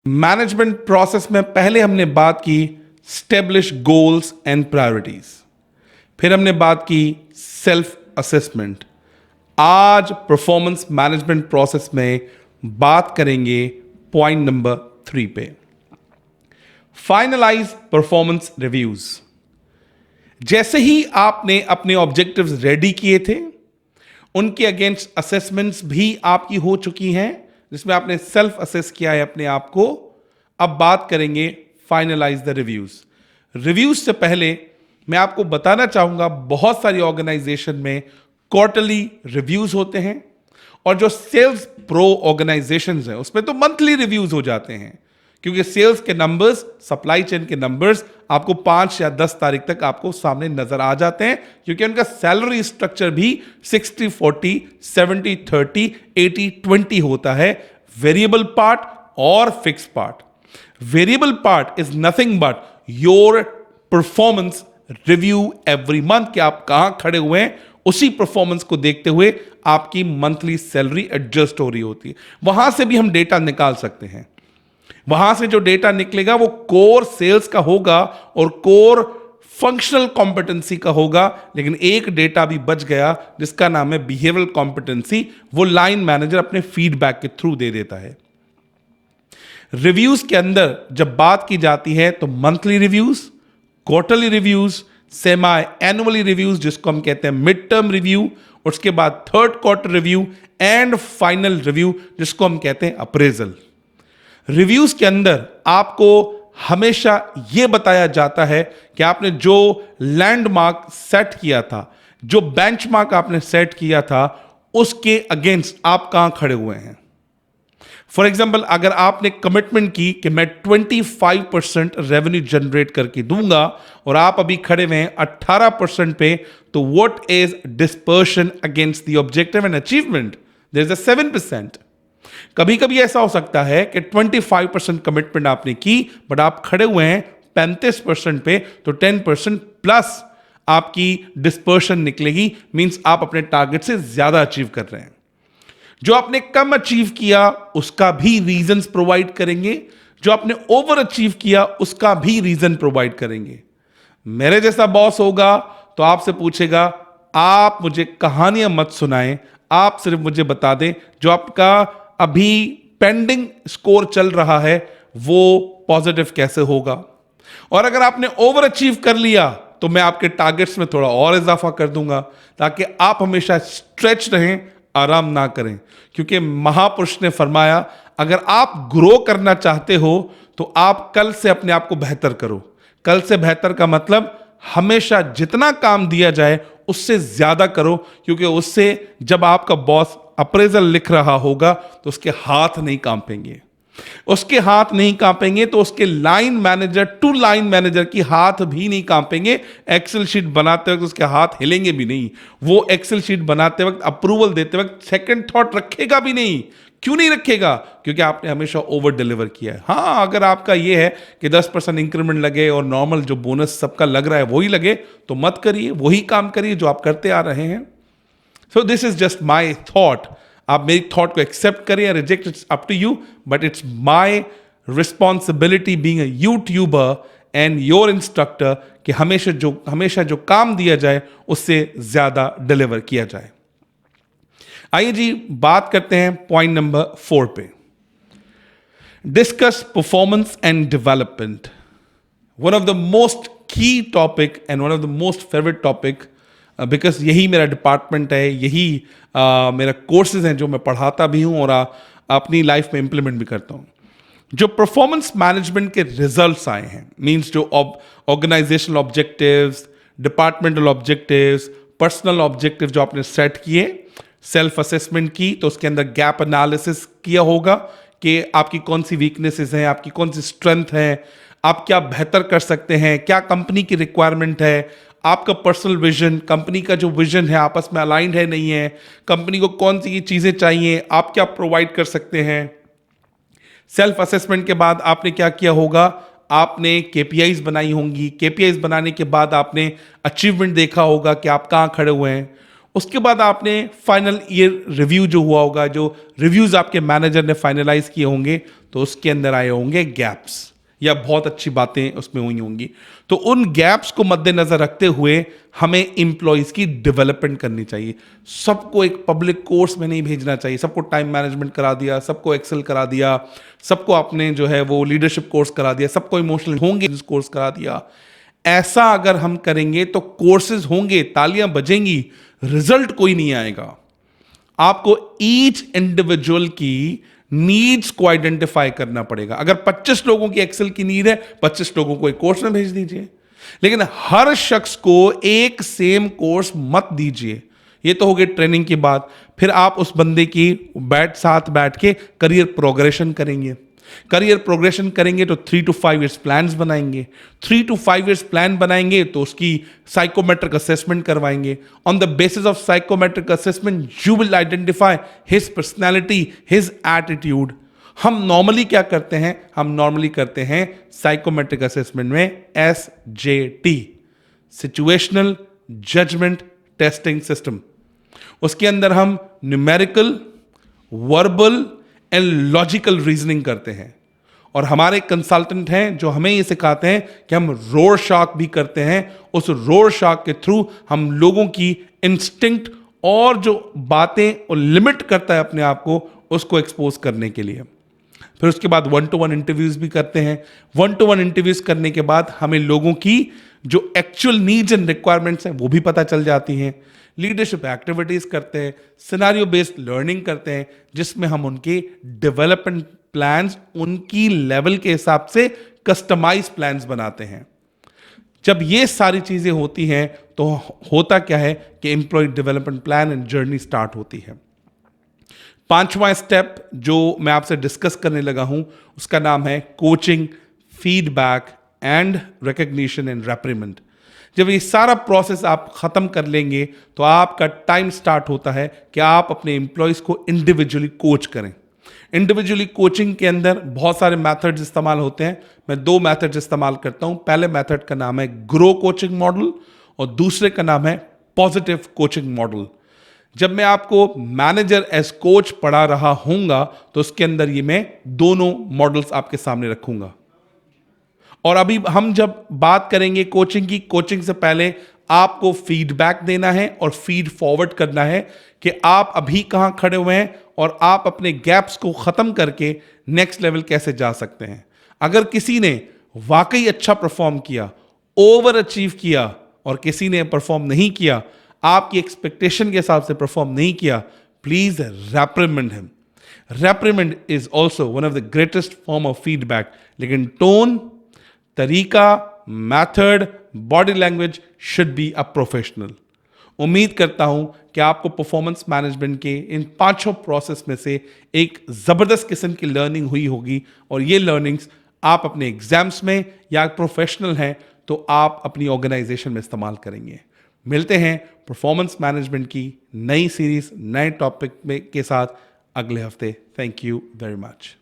Management process में पहले हमने बात की स्टेब्लिश गोल्स एंड प्रायोरिटीज, फिर हमने बात की सेल्फ असेसमेंट। आज परफॉर्मेंस मैनेजमेंट प्रोसेस में बात करेंगे पॉइंट नंबर 3 पे, फाइनलाइज परफॉर्मेंस रिव्यूज। जैसे ही आपने अपने ऑब्जेक्टिव्स रेडी किए थे, उनके अगेंस्ट असेसमेंट्स भी आपकी हो चुकी हैं, जिसमें आपने सेल्फ असेस किया है अपने आप को। अब बात करेंगे फाइनलाइज द रिव्यूज। रिव्यूज से पहले मैं आपको बताना चाहूंगा, बहुत सारी ऑर्गेनाइजेशन में क्वार्टरली रिव्यूज होते हैं, और जो सेल्स प्रो ऑर्गेनाइजेशंस हैं उसमें तो मंथली रिव्यूज हो जाते हैं, क्योंकि सेल्स के नंबर्स, सप्लाई चेन के नंबर्स आपको 5 या 10 तारीख तक आपको सामने नजर आ जाते हैं, क्योंकि उनका सैलरी स्ट्रक्चर भी 60-40, 70-30, 80-20 होता है, वेरिएबल पार्ट और fix part. Variable part is nothing but your performance review every month, कि आप कहां खड़े हुए हैं, उसी परफॉर्मेंस को देखते हुए आपकी मंथली सैलरी एडजस्ट हो रही होती है। वहां से भी हम डेटा निकाल सकते हैं। वहां से जो डेटा निकलेगा वो कोर सेल्स का होगा और कोर फंक्शनल कॉम्पिटेंसी का होगा, लेकिन एक डेटा भी बच गया जिसका नाम है बिहेवियरल कॉम्पिटेंसी। वो लाइन मैनेजर अपने फीडबैक के थ्रू दे देता है। रिव्यूज के अंदर जब बात की जाती है तो monthly reviews, quarterly reviews, semi annually reviews जिसको हम कहते हैं मिड टर्म रिव्यू, उसके बाद third quarter review and final review जिसको हम कहते हैं अप्रेजल। रिव्यूज के अंदर आपको हमेशा यह बताया जाता है कि आपने जो लैंडमार्क सेट किया था, जो बेंचमार्क आपने सेट किया था, उसके अगेंस्ट आप कहां खड़े हुए हैं। फॉर एग्जाम्पल, अगर आपने कमिटमेंट की कि मैं 25% रेवेन्यू जनरेट करके दूंगा और आप अभी खड़े हुए हैं 18% पे, तो what is dispersion against the objective and achievement? There is a 7%। कभी कभी ऐसा हो सकता है कि 25% कमिटमेंट आपने की, बट आप खड़े हुए हैं 35% पे, तो 10% प्लस आपकी डिस्पर्शन निकलेगी, मींस आप अपने टारगेट से ज्यादा अचीव कर रहे हैं। जो आपने कम अचीव किया उसका भी रीजंस प्रोवाइड करेंगे, जो आपने ओवर अचीव किया उसका भी रीजन प्रोवाइड करेंगे। मेरे जैसा बॉस होगा तो आपसे पूछेगा, आप मुझे कहानियां मत सुनाएं, आप सिर्फ मुझे बता दें जो आपका अभी पेंडिंग स्कोर चल रहा है वो पॉजिटिव कैसे होगा। और अगर आपने ओवर अचीव कर लिया तो मैं आपके टारगेट्स में थोड़ा और इजाफा कर दूंगा, ताकि आप हमेशा स्ट्रेच रहें, आराम ना करें। क्योंकि महापुरुष ने फरमाया, अगर आप ग्रो करना चाहते हो तो आप कल से अपने आप को बेहतर करो। कल से बेहतर का मतलब हमेशा जितना काम दिया जाए उससे ज्यादा करो, क्योंकि उससे जब आपका बॉस अप्रेजल लिख रहा होगा तो उसके हाथ नहीं कांपेंगे। उसके हाथ नहीं कांपेंगे तो उसके line manager to line manager की हाथ भी नहीं कांपेंगे। एक्सेल शीट बनाते वक्त उसके हाथ हिलेंगे भी नहीं। वो एक्सेल शीट बनाते वक्त, अप्रूवल देते वक्त सेकंड थॉट रखेगा भी नहीं। क्यों नहीं रखेगा? क्योंकि आपने हमेशा ओवर डिलीवर किया है। हाँ, अगर आपका ये है कि 10% इंक्रीमेंट लगे और नॉर्मल जो बोनस सबका लग रहा है वही लगे, तो मत करिए, वही काम करिए जो आप करते आ रहे हैं। So this is just my thought. आप मेरी थॉट को एक्सेप्ट करें या reject, it's up to you, but it's my responsibility being a YouTuber and your instructor कि हमेशा जो काम दिया जाए उससे ज्यादा डिलीवर किया जाए। आइए जी, बात करते हैं पॉइंट नंबर 4 पे, discuss performance and development. One of the most key topic and one of the most favourite topic, because यही मेरा डिपार्टमेंट है, यही मेरा कोर्सेज हैं जो मैं पढ़ाता भी हूँ और अपनी लाइफ में इंप्लीमेंट भी करता हूँ। जो परफॉर्मेंस मैनेजमेंट के रिजल्ट्स आए हैं, मींस जो organisational objectives, departmental objectives, personal objective जो आपने सेट किए, सेल्फ असेसमेंट की, तो उसके अंदर गैप एनालिसिस किया होगा कि आपकी कौन सी वीकनेसेस हैं, आपकी कौन सी स्ट्रेंथ है, आप क्या बेहतर कर सकते हैं, क्या कंपनी की रिक्वायरमेंट है, आपका पर्सनल विजन, कंपनी का जो विजन है आपस में अलाइंड है नहीं है, कंपनी को कौन सी चीजें चाहिए, आप क्या प्रोवाइड कर सकते हैं। सेल्फ असेसमेंट के बाद आपने क्या किया होगा, आपने केपीआईज बनाई होंगी। केपीआईज बनाने के बाद आपने अचीवमेंट देखा होगा कि आप कहां खड़े हुए हैं। उसके बाद आपने फाइनल ईयर रिव्यू जो हुआ होगा, जो रिव्यूज आपके मैनेजर ने फाइनलाइज किए होंगे, तो उसके अंदर आए होंगे गैप्स या बहुत अच्छी बातें उसमें हुई होंगी। तो उन गैप्स को मद्देनजर रखते हुए हमें एम्प्लॉयज की डेवलपमेंट करनी चाहिए। सबको एक पब्लिक कोर्स में नहीं भेजना चाहिए, सबको टाइम मैनेजमेंट करा दिया, सबको एक्सेल करा दिया, सबको आपने जो है वो लीडरशिप कोर्स करा दिया, सबको इमोशनल होंगे कोर्स करा दिया। ऐसा अगर हम करेंगे तो कोर्सेज होंगे, तालियां बजेंगी, रिजल्ट कोई नहीं आएगा। आपको ईच इंडिविजुअल की नीड्स को आइडेंटिफाई करना पड़ेगा। अगर 25 लोगों की एक्सेल की नीड है, 25 लोगों को एक कोर्स में भेज दीजिए, लेकिन हर शख्स को एक सेम कोर्स मत दीजिए। ये तो हो गई ट्रेनिंग की बात। फिर आप उस बंदे की साथ बैठ के करियर प्रोग्रेशन करेंगे। करियर प्रोग्रेशन करेंगे तो 3 to 5 इयर्स प्लान्स बनाएंगे। 3 to 5 इयर्स प्लान बनाएंगे तो उसकी साइकोमेट्रिक असेसमेंट करवाएंगे। On the basis of psychometric assessment you will identify his personality, his attitude. हम नॉर्मली क्या करते हैं? हम नॉर्मली करते हैं साइकोमेट्रिक असेसमेंट में SJT, situational judgement testing system. उसके अंदर हम numerical, verbal and logical reasoning करते हैं। और हमारे कंसल्टेंट हैं जो हमें ये सिखाते हैं कि हम रोरशाक भी करते हैं। उस रोरशाक के थ्रू हम लोगों की इंस्टिंक्ट और जो बातें और लिमिट करता है अपने आप को, उसको एक्सपोज करने के लिए। फिर उसके बाद 1-to-1 इंटरव्यूज भी करते हैं। 1-to-1 इंटरव्यूज करने के बाद हमें लोगों की जो एक्चुअल नीड्स एंड रिक्वायरमेंट्स हैं वो भी पता चल जाती हैं। लीडरशिप एक्टिविटीज करते हैं, सिनेरियो बेस्ड लर्निंग करते हैं, जिसमें हम उनके डेवलपमेंट प्लान्स उनकी लेवल के हिसाब से कस्टमाइज प्लान्स बनाते हैं। जब ये सारी चीजें होती हैं तो होता क्या है कि employ development plan and journey start होती है। 5वां स्टेप जो मैं आपसे डिस्कस करने लगा हूं उसका नाम है coaching, feedback and recognition and reprimand. जब ये सारा प्रोसेस आप खत्म कर लेंगे तो आपका टाइम स्टार्ट होता है कि आप अपने एम्प्लॉयज को इंडिविजुअली कोच करें। इंडिविजुअली कोचिंग के अंदर बहुत सारे मेथड्स इस्तेमाल होते हैं। मैं 2 मेथड्स इस्तेमाल करता हूं। पहले मेथड का नाम है ग्रो कोचिंग मॉडल और दूसरे का नाम है पॉजिटिव कोचिंग मॉडल। जब मैं आपको मैनेजर एज कोच पढ़ा रहा हूंगा तो उसके अंदर ये मैं दोनों मॉडल्स आपके सामने रखूंगा। और अभी हम जब बात करेंगे कोचिंग की, कोचिंग से पहले आपको फीडबैक देना है और फीड फॉरवर्ड करना है कि आप अभी कहां खड़े हुए हैं और आप अपने गैप्स को खत्म करके नेक्स्ट लेवल कैसे जा सकते हैं। अगर किसी ने वाकई अच्छा परफॉर्म किया, ओवर अचीव किया, और किसी ने परफॉर्म नहीं किया, आपकी एक्सपेक्टेशन के हिसाब से परफॉर्म नहीं किया, please reprimand him. Reprimand is also one of the greatest form of feedback. लेकिन टोन, तरीका, method, body language should be a professional. उम्मीद करता हूं कि आपको परफॉर्मेंस मैनेजमेंट के इन 5 प्रोसेस में से एक जबरदस्त किस्म की लर्निंग हुई होगी और ये लर्निंग्स आप अपने एग्जाम्स में या प्रोफेशनल हैं तो आप अपनी ऑर्गेनाइजेशन में इस्तेमाल करेंगे। मिलते हैं परफॉर्मेंस मैनेजमेंट की नई सीरीज, नए टॉपिक में के साथ अगले हफ्ते। Thank you very much.